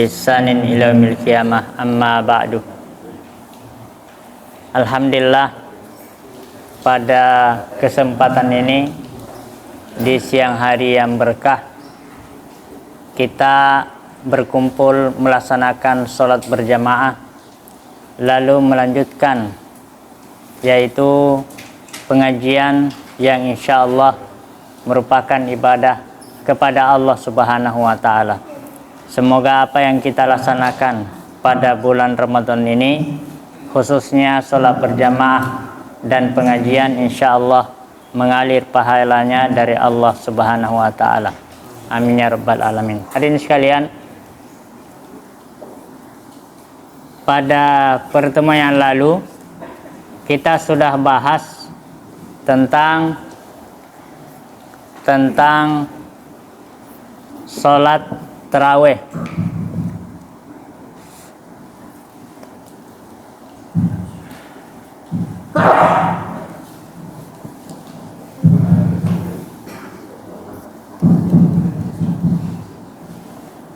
biihsanin ila yaumil qiyamah, amma ba'du. Alhamdulillah, pada kesempatan ini di siang hari yang berkah kita berkumpul melaksanakan sholat berjamaah, lalu melanjutkan yaitu pengajian yang insya Allah merupakan ibadah kepada Allah Subhanahu wa Ta'ala. Semoga apa yang kita laksanakan pada bulan Ramadan ini, khususnya sholat berjamaah dan pengajian, insya Allah mengalir pahalanya dari Allah Subhanahu wa Ta'ala. Amin ya rabbal alamin. Hadirin sekalian, pada pertemuan yang lalu kita sudah bahas tentang sholat tarawih.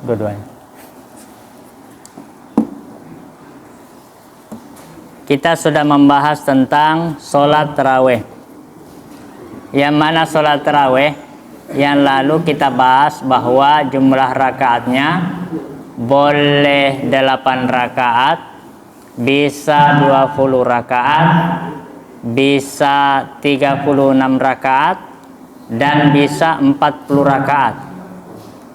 Dua-duanya. Kita sudah membahas tentang sholat tarawih. Yang mana sholat tarawih yang lalu kita bahas bahwa jumlah rakaatnya boleh 8 rakaat, bisa 20 rakaat, bisa 36 rakaat, dan bisa 40 rakaat.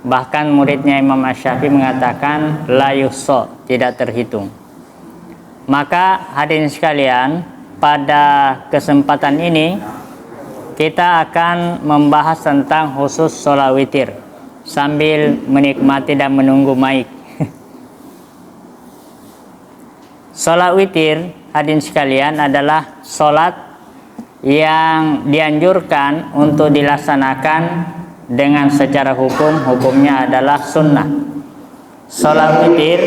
Bahkan muridnya Imam Asy-Syafi'i mengatakan la yuhsa, tidak terhitung. Maka hadirin sekalian, pada kesempatan ini kita akan membahas tentang khusus sholat witir sambil menikmati dan menunggu mic. Sholat witir, hadirin sekalian, adalah sholat yang dianjurkan untuk dilaksanakan dengan secara hukumnya adalah sunnah. Sholat witir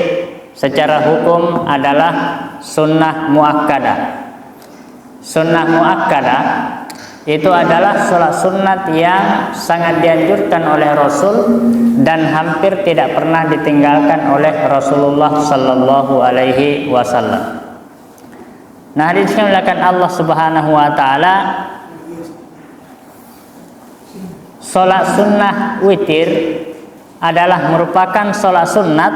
secara hukum adalah sunnah muakkadah. Sunnah muakkadah itu adalah sholat sunat yang sangat dianjurkan oleh Rasul dan hampir tidak pernah ditinggalkan oleh Rasulullah Sallallahu Alaihi Wasallam. Nah, dimuliakan Allah Subhanahu Wa Taala, sholat sunnah witir adalah merupakan sholat sunat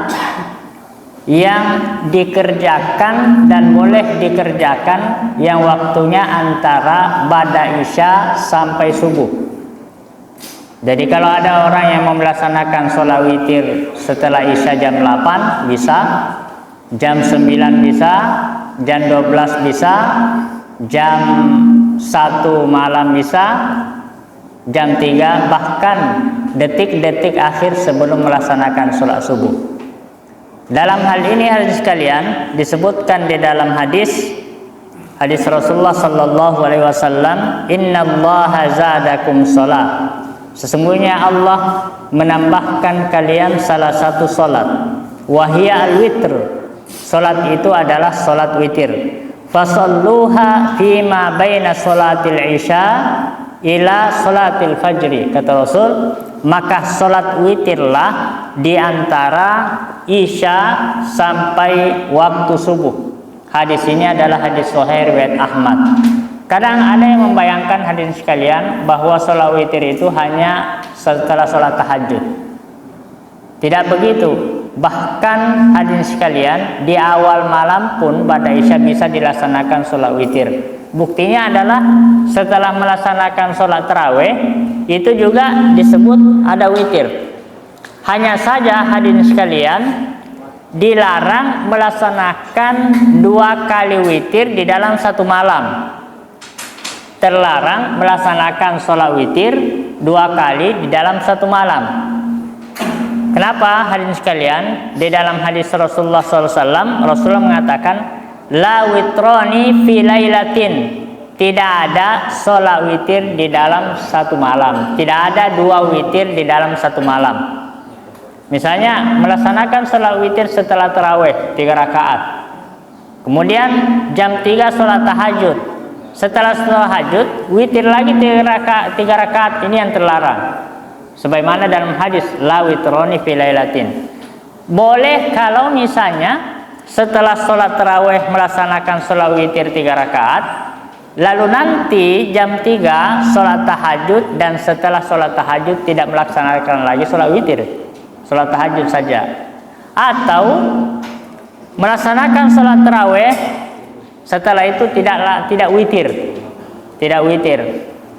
yang dikerjakan dan boleh dikerjakan yang waktunya antara ba'da isya sampai subuh. Jadi kalau ada orang yang mau melaksanakan sholat witir setelah isya jam 8 bisa, jam 9 bisa, jam 12 bisa, jam 1 malam bisa, jam 3, bahkan detik-detik akhir sebelum melaksanakan sholat subuh. Dalam hal ini hadirin sekalian, disebutkan di dalam hadis Rasulullah Sallallahu Alaihi Wasallam, Innallaha zadakum sholat. Sesungguhnya Allah menambahkan kalian salah satu sholat. Wahia al-witr. Sholat itu adalah sholat witir. Fasalluha fima baina sholatil isya ila sholatil fajri. Kata Rasul, maka sholat witirlah di antara isya sampai waktu subuh. Hadis ini adalah hadis sahih riwayat Ahmad. Kadang ada yang membayangkan hadirin sekalian bahwa sholat witir itu hanya setelah sholat tahajud. Tidak begitu. Bahkan hadirin sekalian, di awal malam pun pada isya bisa dilaksanakan sholat witir. Buktinya adalah setelah melaksanakan sholat tarawih itu juga disebut ada witir. Hanya saja hadirin sekalian, dilarang melaksanakan 2 kali witir di dalam satu malam. Terlarang melaksanakan sholat witir 2 kali di dalam satu malam. Kenapa hadirin sekalian? Di dalam hadis Rasulullah SAW, Rasulullah mengatakan, la witroni fi lailatin. Tidak ada sholat witir di dalam satu malam. Tidak ada 2 witir di dalam satu malam. Misalnya melaksanakan sholat witir setelah tarawih 3 rakaat. Kemudian jam 3 sholat tahajud. Setelah tahajud witir lagi 3 rakaat. Ini yang terlarang. Sebagaimana dalam hadis la witroni fi lailatin. boleh kalau misalnya setelah sholat tarawih melaksanakan sholat witir 3 rakaat, lalu nanti jam 3 sholat tahajud, dan setelah sholat tahajud tidak melaksanakan lagi sholat witir, sholat tahajud saja. Atau melaksanakan sholat tarawih, setelah itu tidak witir,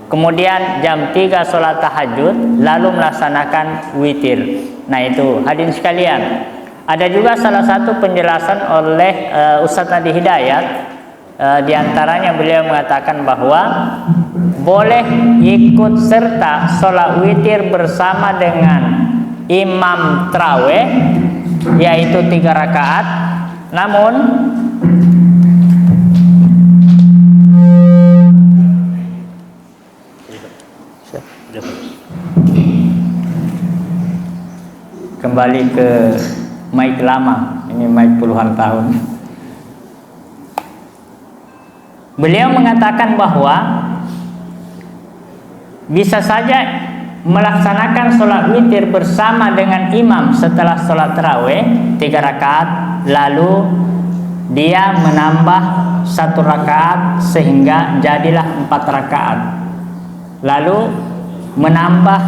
kemudian jam 3 sholat tahajud lalu melaksanakan witir. Nah itu hadirin sekalian, ada juga salah satu penjelasan oleh Ustadz Adi Hidayat. Di antaranya beliau mengatakan bahwa boleh ikut serta sholat witir bersama dengan imam tarawih, yaitu 3 rakaat. Namun kembali ke mic lama, ini mic puluhan tahun. Beliau mengatakan bahwa bisa saja melaksanakan sholat witir bersama dengan imam setelah sholat tarawih 3 rakaat, lalu dia menambah 1 rakaat sehingga jadilah 4 rakaat, lalu menambah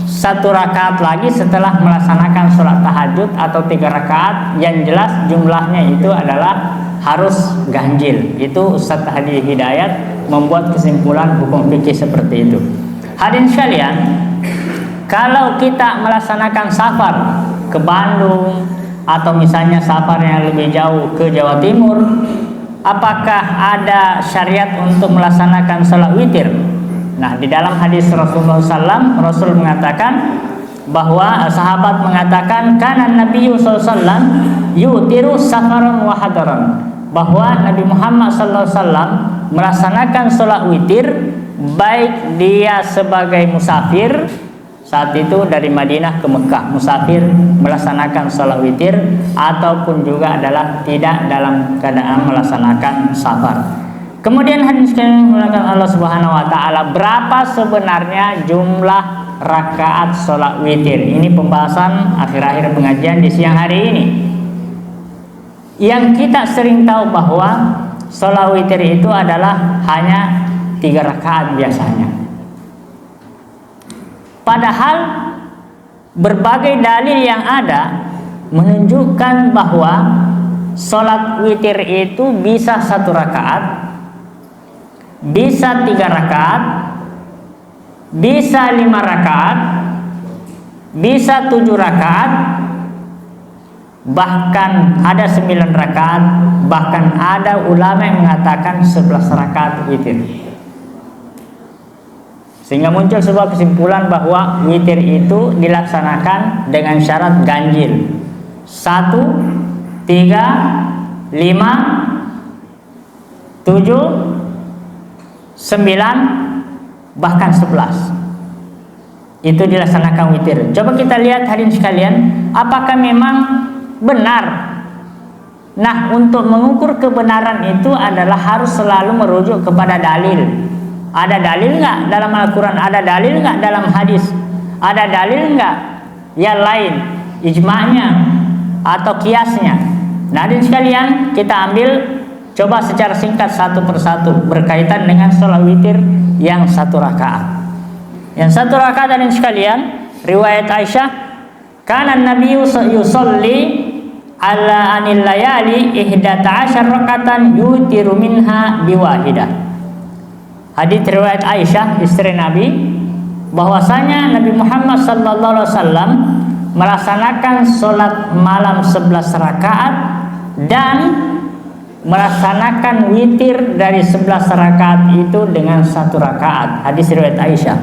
1 rakaat lagi setelah melaksanakan sholat tahajud atau 3 rakaat. Yang jelas jumlahnya itu adalah harus ganjil. Itu Ustadz Adi Hidayat membuat kesimpulan hukum fikih seperti itu. Hadirin sekalian, kalau kita melaksanakan safar ke Bandung atau misalnya safar yang lebih jauh ke Jawa Timur, apakah ada syariat untuk melaksanakan sholat witir? Nah, di dalam hadis Rasulullah SAW, Rasul mengatakan bahwa sahabat mengatakan kana Nabi SAW yutiru safaran wa hadaran, bahwa Nabi Muhammad SAW melaksanakan sholat witir baik dia sebagai musafir, saat itu dari Madinah ke Mekah musafir melaksanakan sholat witir, ataupun juga adalah tidak dalam keadaan melaksanakan safar. Kemudian hadis mengatakan Allah Subhanahu wa taala, berapa sebenarnya jumlah rakaat sholat witir? Ini pembahasan akhir-akhir pengajian di siang hari ini. Yang kita sering tahu bahwa sholat witir itu adalah hanya 3 rakaat biasanya. Padahal berbagai dalil yang ada menunjukkan bahwa sholat witir itu bisa 1 rakaat, bisa 3 rakaat, bisa 5 rakaat, bisa 7 rakaat, bahkan ada 9 rakaat, bahkan ada ulama yang mengatakan 11 rakaat witir. Sehingga muncul sebuah kesimpulan bahwa witir itu dilaksanakan dengan syarat ganjil, 1, 3, 5, 7, 9, bahkan 11. Itu dilaksanakan witir. Coba kita lihat hadirin sekalian, apakah memang benar? Nah, untuk mengukur kebenaran itu adalah harus selalu merujuk kepada dalil. Ada dalil nggak dalam Al-Quran? Ada dalil nggak dalam hadis? Ada dalil nggak yang lain, ijma'nya atau kiasnya? Nah, hadirin sekalian, kita ambil coba secara singkat satu persatu berkaitan dengan sholat witir yang 1 rakaat. Yang 1 rakaat hadirin sekalian, riwayat Aisyah, kana Nabi yusolli ala anil layali 11 rakatan yutiru minha biwahidah. Hadits riwayat Aisyah istri Nabi, bahwasanya Nabi Muhammad SAW melaksanakan sholat malam 11 rakaat dan melaksanakan witir dari 11 rakaat itu dengan 1 rakaat. Hadis riwayat Aisyah.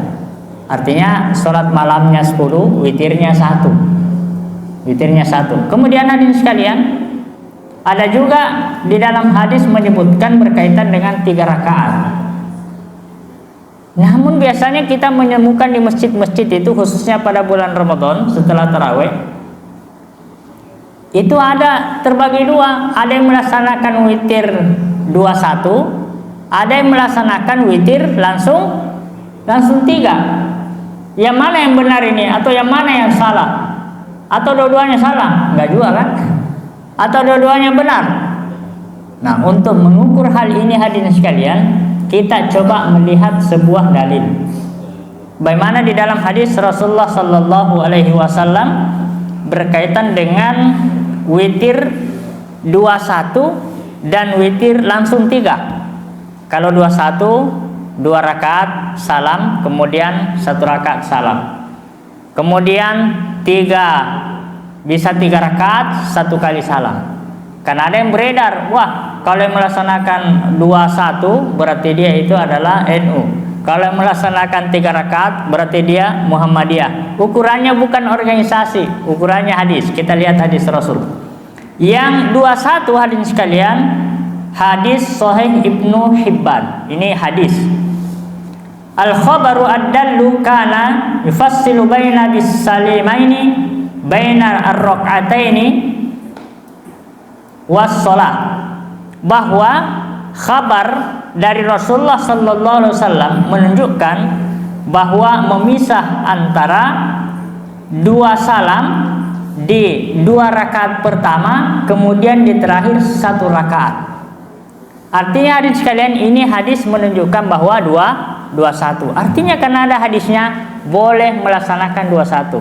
Artinya sholat malamnya 10, witirnya 1. Witirnya 1. Kemudian hadirin sekalian, ada juga di dalam hadis menyebutkan berkaitan dengan 3 rakaat. Namun biasanya kita menemukan di masjid-masjid itu, khususnya pada bulan Ramadan setelah tarawih, itu ada terbagi 2. Ada yang melaksanakan witir 21, ada yang melaksanakan witir langsung 3. Yang mana yang benar ini atau yang mana yang salah? Atau dua-duanya salah? Enggak juga kan? Atau dua-duanya benar? Nah, untuk mengukur hal ini hadirin sekalian, kita coba melihat sebuah dalil. Bagaimana di dalam hadis Rasulullah sallallahu alaihi wasallam berkaitan dengan witir 21 dan witir langsung 3. Kalau 21 2 rakaat salam, kemudian 1 rakaat salam. Kemudian 3 bisa 3 rakaat 1 kali salam. Karena ada yang beredar, wah kalau yang melaksanakan 21 berarti dia itu adalah NU. Kalau yang melaksanakan 3 rakaat berarti dia Muhammadiyah. Ukurannya bukan organisasi, ukurannya hadis. Kita lihat hadis Rasul. Yang 21 hadirin sekalian, hadis Sahih Ibnu Hibban. Ini hadis. Al-khabaru ad-dallu kana yufassilu baina bis-salimaini baina ar-rak'ataini was-shalah. Bahwa khabar dari Rasulullah sallallahu alaihi wasallam menunjukkan bahwa memisah antara 2 salam di 2 rakaat pertama, kemudian di terakhir 1 rakaat. Artinya hadis sekalian, ini hadis menunjukkan bahwa 21. Artinya karena ada hadisnya boleh melaksanakan 21.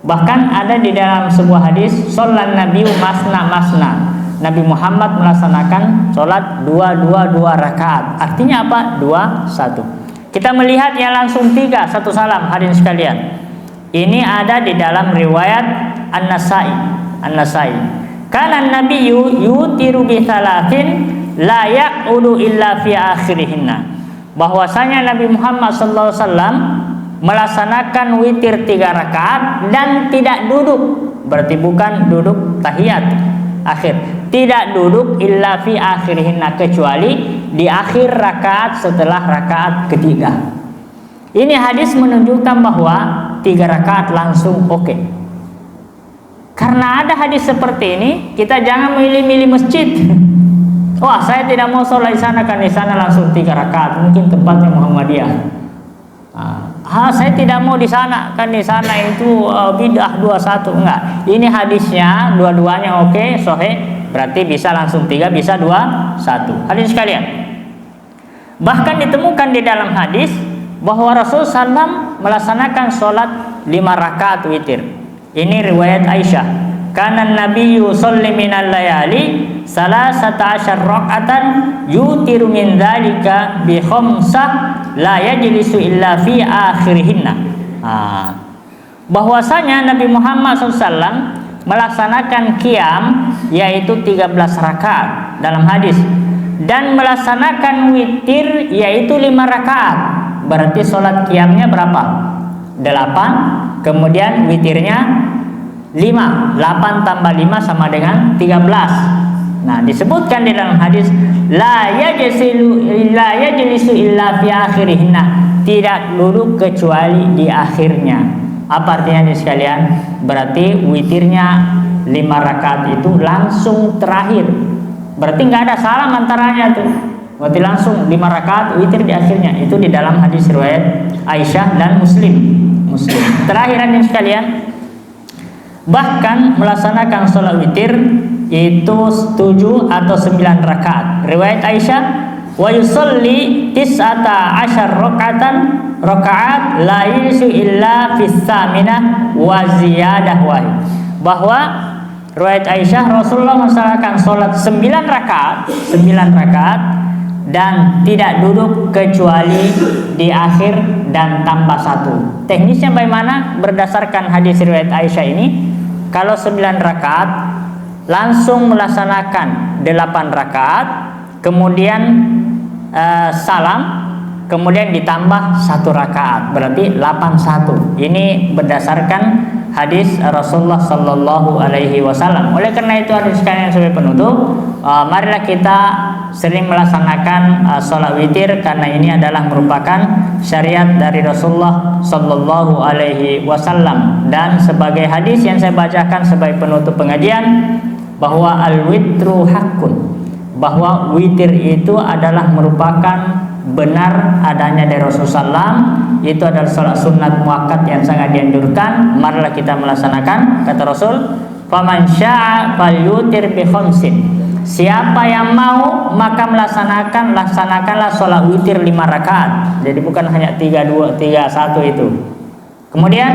Bahkan ada di dalam sebuah hadis, sholat Nabi masna. Nabi Muhammad melaksanakan sholat 2 rakaat. Artinya apa? 21. Kita melihat yang langsung 3 1 salam hadirin sekalian. Ini ada di dalam riwayat An-Nasai. Kana Nabiyyu yutiru bi thalathin la ya'udu illa fi akhirihinna. Bahwasanya Nabi Muhammad sallallahu alaihi wasallam melaksanakan witir 3 rakaat dan tidak duduk. Berarti bukan duduk tahiyat akhir. Tidak duduk illa fi akhirihinna, kecuali di akhir rakaat setelah rakaat ketiga. Ini hadis menunjukkan bahwa 3 rakaat langsung oke. Karena ada hadis seperti ini, kita jangan milih-milih masjid. Wah, saya tidak mau sholat di sana, kan di sana langsung 3 rakaat, mungkin tempatnya Muhammadiyah. Saya tidak mau di sana, kan di sana itu bid'ah 21. Enggak. Ini hadisnya dua-duanya oke, sahih. Berarti bisa langsung 3, bisa 2, 1. Hadirin sekalian. Bahkan ditemukan di dalam hadis bahwa Rasulullah SAW melaksanakan sholat 5 rakaat witir. Ini riwayat Aisyah. Kana Nabiyyu yusolli minal layali 13 raka'atan yutiru min dzalika bi khamsah la yajlisu illa fi akhirihinna. Bahwasanya Nabi Muhammad SAW melaksanakan qiyam yaitu 13 rakaat dalam hadis, dan melaksanakan witir yaitu 5 rakaat. Berarti sholat qiyamnya berapa? 8, kemudian witirnya 5. 8 tambah 5 sama dengan 13. Nah, disebutkan di dalam hadis la yajlisu illa fi akhirihinna, tidak duduk kecuali di akhirnya. Apa artinya nih sekalian? Berarti witirnya 5 rakaat itu langsung terakhir. Berarti nggak ada salam antaranya tuh. Berarti langsung 5 rakaat witir di akhirnya. Itu di dalam hadis riwayat Aisyah dan Muslim. Terakhir nih sekalian, bahkan melaksanakan sholat witir itu 7 atau 9 rakaat. Riwayat Aisyah, wa yusalli 19 rakaat la yusu illa fis saminah wa ziyadah wahid. Bahwa riwayat Aisyah, Rasulullah melaksanakan sholat 9 rakaat dan tidak duduk kecuali di akhir dan tambah 1. Teknisnya bagaimana? Berdasarkan hadis riwayat Aisyah ini, kalau 9 rakaat langsung melaksanakan 8 rakaat, kemudian salam, kemudian ditambah 1 rakaat, berarti 81. Ini berdasarkan hadis Rasulullah sallallahu alaihi wasallam. Oleh karena itu hadis sekalian sebagai penutup, marilah kita sering melaksanakan sholat witir, karena ini adalah merupakan syariat dari Rasulullah sallallahu alaihi wasallam. Dan sebagai hadis yang saya bacakan sebagai penutup pengajian, bahwa al-witru hakun, bahwa witir itu adalah merupakan benar adanya dari Rasulullah SAW, itu adalah sholat sunat muakkad yang sangat dianjurkan. Marilah kita melaksanakan. Kata Rasul, faman syaa falyutir bi khamsin. Siapa yang mau maka laksanakanlah sholat witir 5 rakaat. Jadi bukan hanya 3 2 3 1 itu. Kemudian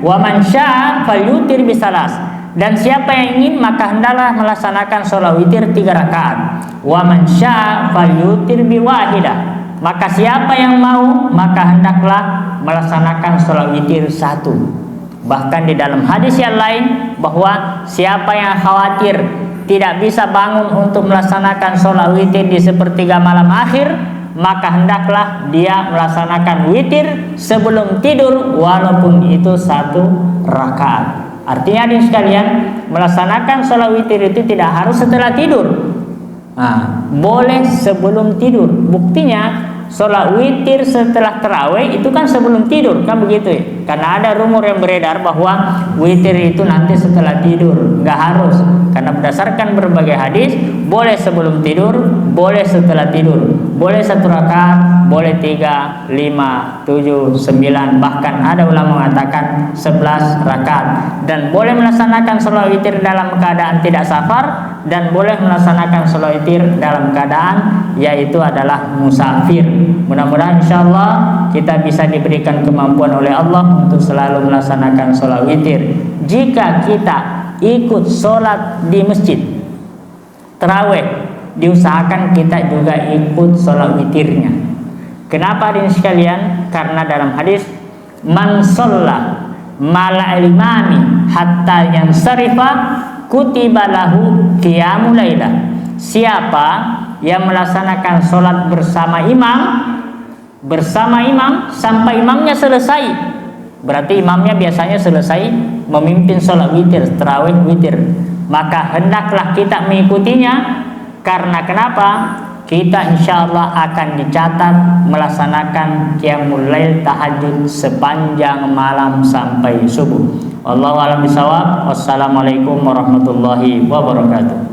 waman syaa falyutir bi salas. Dan siapa yang ingin maka hendaklah melaksanakan sholat witir 3 rakaat. Waman syaa falyutir bi wahidah. Maka siapa yang mau maka hendaklah melaksanakan sholat witir 1. Bahkan di dalam hadis yang lain bahwa siapa yang khawatir tidak bisa bangun untuk melaksanakan sholat witir di sepertiga malam akhir, maka hendaklah dia melaksanakan witir sebelum tidur walaupun itu 1 rakaat. Artinya hadirin sekalian, melaksanakan sholat witir itu tidak harus setelah tidur. Boleh sebelum tidur. Buktinya sholat witir setelah tarawih itu kan sebelum tidur, kan begitu ya? Karena ada rumor yang beredar bahwa witir itu nanti setelah tidur. Nggak harus, karena berdasarkan berbagai hadis, boleh sebelum tidur, boleh setelah tidur, boleh 1 rakaat, boleh 3, 5, 7, 9, bahkan ada ulama mengatakan 11 rakaat. Dan boleh melaksanakan sholat witir dalam keadaan tidak safar, dan boleh melaksanakan sholat witir dalam keadaan yaitu adalah musafir. Mudah-mudahan insyaallah kita bisa diberikan kemampuan oleh Allah untuk selalu melaksanakan sholat witir. Jika kita ikut sholat di masjid tarawih, diusahakan kita juga ikut sholat witirnya. Kenapa hadirin sekalian? Karena dalam hadis man shalla ma'al imami hatta yansarifa kutiba lahu qiyamul lailah. Siapa yang melaksanakan sholat bersama imam sampai imamnya selesai, berarti imamnya biasanya selesai memimpin sholat witir, tarawih witir, maka hendaklah kita mengikutinya. Karena kenapa? Kita insyaallah akan dicatat melaksanakan qiyamul lail tahajud sepanjang malam sampai subuh. Wallahu a'lam bishawab. Wassalamualaikum warahmatullahi wabarakatuh.